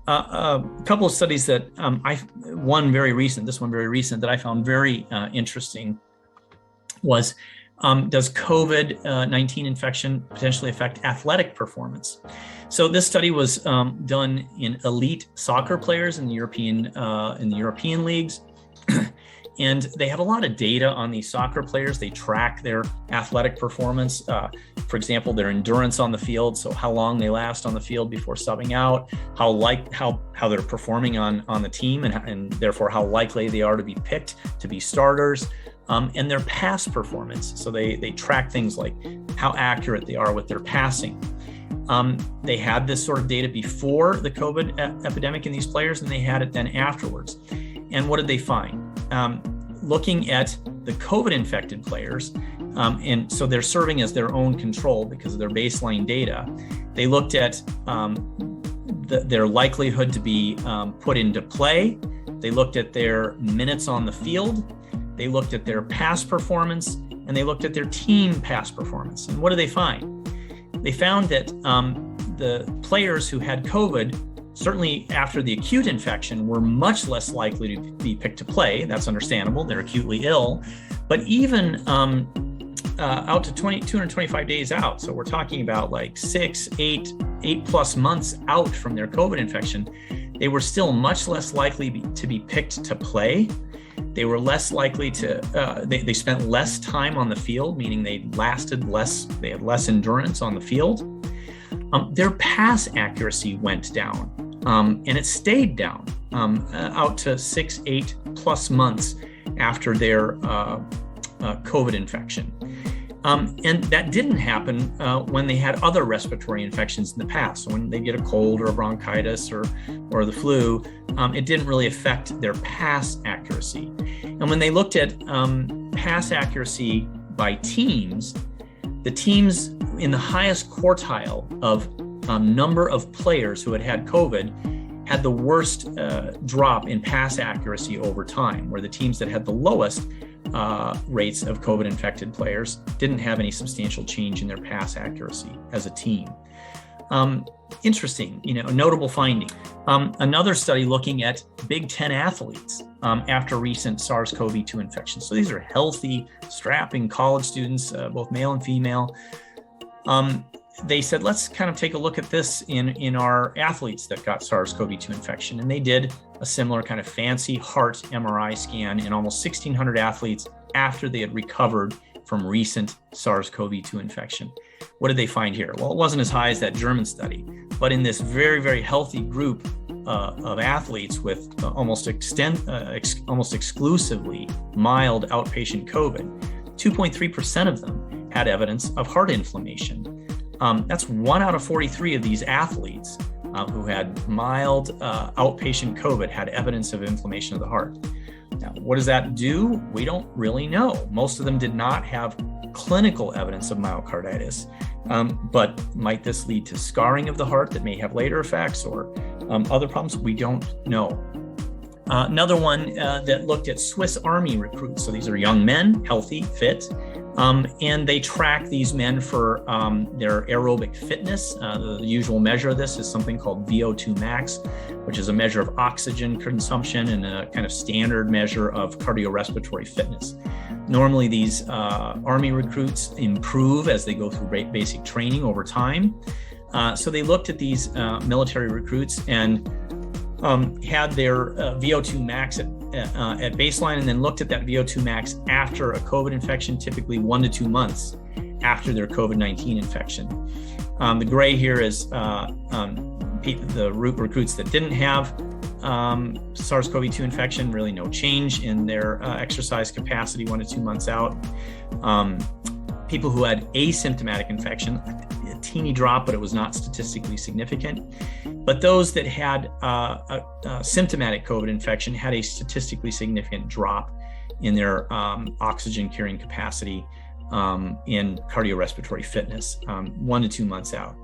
A couple of studies that one very recent that I found very interesting was, does COVID-19 infection potentially affect athletic performance? So this study was done in elite soccer players in the European leagues. And they had a lot of data on these soccer players. They track their athletic performance, for example, their endurance on the field, so how long they last on the field before subbing out, how they're performing on the team, and therefore how likely they are to be picked to be starters, and their pass performance. So they track things like how accurate they are with their passing. They had this sort of data before the COVID epidemic in these players, and they had it then afterwards. And what did they find? Looking at the COVID-infected players, and so they're serving as their own control because of their baseline data. They looked at their likelihood to be put into play. They looked at their minutes on the field. They looked at their pass performance, and they looked at their team pass performance. And what did they find? They found that the players who had COVID, certainly after the acute infection, were much less likely to be picked to play. That's understandable. They're acutely ill. But even out to 225 days out, so we're talking about like 8 plus months out from their COVID infection, they were still much less likely to be picked to play. They were less likely to, they spent less time on the field, meaning they lasted less, they had less endurance on the field. Their pass accuracy went down. And it stayed down out to 8 plus months after their COVID infection. And that didn't happen when they had other respiratory infections in the past. So when they get a cold or a bronchitis or the flu, it didn't really affect their pass accuracy. And when they looked at pass accuracy by teams, the teams in the highest quartile of number of players who had COVID had the worst drop in pass accuracy over time, where the teams that had the lowest rates of COVID-infected players didn't have any substantial change in their pass accuracy as a team. Interesting, a notable finding. Another study looking at Big Ten athletes after recent SARS-CoV-2 infections. So these are healthy, strapping college students, both male and female. They said, let's kind of take a look at this in our athletes that got SARS-CoV-2 infection. And they did a similar kind of fancy heart MRI scan in almost 1,600 athletes after they had recovered from recent SARS-CoV-2 infection. What did they find here? Well, it wasn't as high as that German study, but in this very, very healthy group of athletes with almost exclusively mild outpatient COVID, 2.3% of them had evidence of heart inflammation. That's 1 out of 43 of these athletes who had mild outpatient COVID had evidence of inflammation of the heart. Now, what does that do? We don't really know. Most of them did not have clinical evidence of myocarditis, but might this lead to scarring of the heart that may have later effects or other problems? We don't know. Another one that looked at Swiss Army recruits. So these are young men, healthy, fit, and they track these men for their aerobic fitness. The usual measure of this is something called VO2 max, which is a measure of oxygen consumption and a kind of standard measure of cardiorespiratory fitness. Normally, these Army recruits improve as they go through basic training over time. So they looked at these military recruits and had their VO2 max at baseline, and then looked at that VO2 max after a COVID infection, typically 1 to 2 months after their COVID-19 infection. The gray here is the recruits that didn't have SARS-CoV-2 infection, really no change in their exercise capacity 1 to 2 months out. People who had asymptomatic infection, a teeny drop, but it was not statistically significant. But those that had a symptomatic COVID infection had a statistically significant drop in their oxygen carrying capacity in cardiorespiratory fitness 1 to 2 months out.